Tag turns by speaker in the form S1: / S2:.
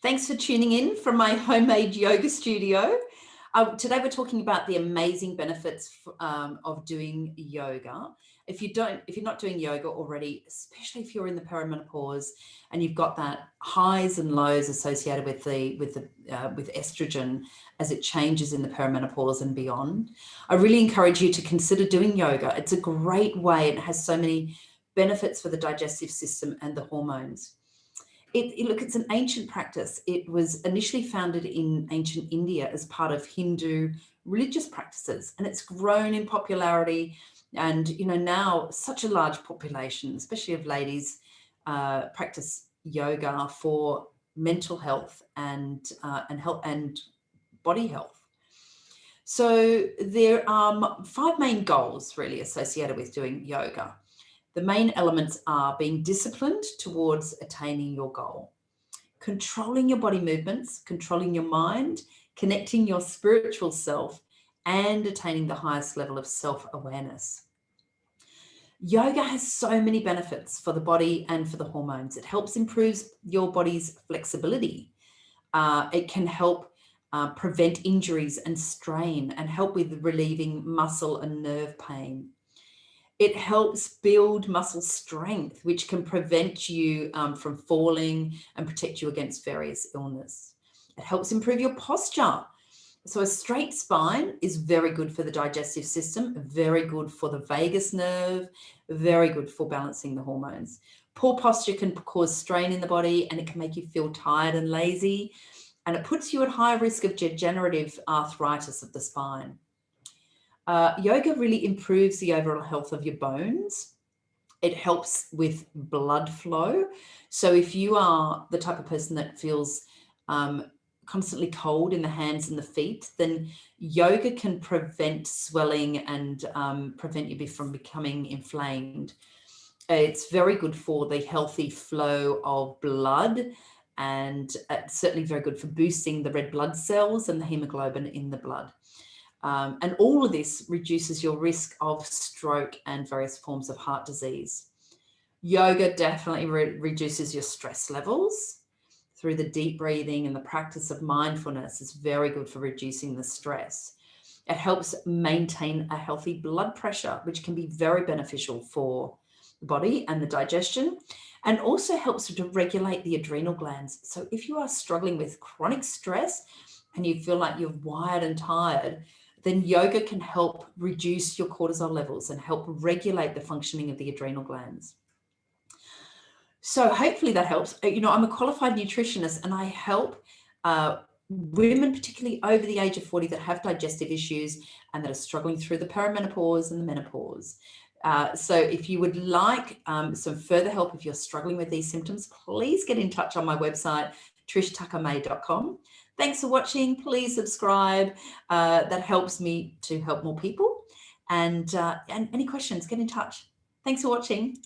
S1: Thanks for tuning in from my homemade yoga studio. Today we're talking about the amazing benefits of doing yoga. If you're not doing yoga already, especially if you're in the perimenopause and you've got that highs and lows associated with estrogen as it changes in the perimenopause and beyond, I really encourage you to consider doing yoga. It's a great way. It has so many benefits for the digestive system and the hormones. It's an ancient practice. It was initially founded in ancient India as part of Hindu religious practices, and it's grown in popularity. And now such a large population, especially of ladies, practice yoga for mental health and health and body health. So there are 5 main goals really associated with doing yoga. The main elements are being disciplined towards attaining your goal, controlling your body movements, controlling your mind, connecting your spiritual self, and attaining the highest level of self-awareness. Yoga has so many benefits for the body and for the hormones. It helps improve your body's flexibility. It can help prevent injuries and strain and help with relieving muscle and nerve pain. It helps build muscle strength, which can prevent you from falling and protect you against various illness. It helps improve your posture. So a straight spine is very good for the digestive system, very good for the vagus nerve, very good for balancing the hormones. Poor posture can cause strain in the body and it can make you feel tired and lazy, and it puts you at high risk of degenerative arthritis of the spine. Yoga really improves the overall health of your bones. It helps with blood flow. So if you are the type of person that feels constantly cold in the hands and the feet, then yoga can prevent swelling and prevent you from becoming inflamed. It's very good for the healthy flow of blood, and it's certainly very good for boosting the red blood cells and the hemoglobin in the blood. And all of this reduces your risk of stroke and various forms of heart disease. Yoga definitely reduces your stress levels through the deep breathing, and the practice of mindfulness is very good for reducing the stress. It helps maintain a healthy blood pressure, which can be very beneficial for the body and the digestion, and also helps to regulate the adrenal glands. So if you are struggling with chronic stress and you feel like you're wired and tired, then yoga can help reduce your cortisol levels and help regulate the functioning of the adrenal glands. So hopefully that helps. I'm a qualified nutritionist, and I help women, particularly over the age of 40, that have digestive issues and that are struggling through the perimenopause and the menopause. So if you would like some further help, if you're struggling with these symptoms, please get in touch on my website, trishtackermay.com. Thanks for watching. Please subscribe. That helps me to help more people. And any questions, get in touch. Thanks for watching.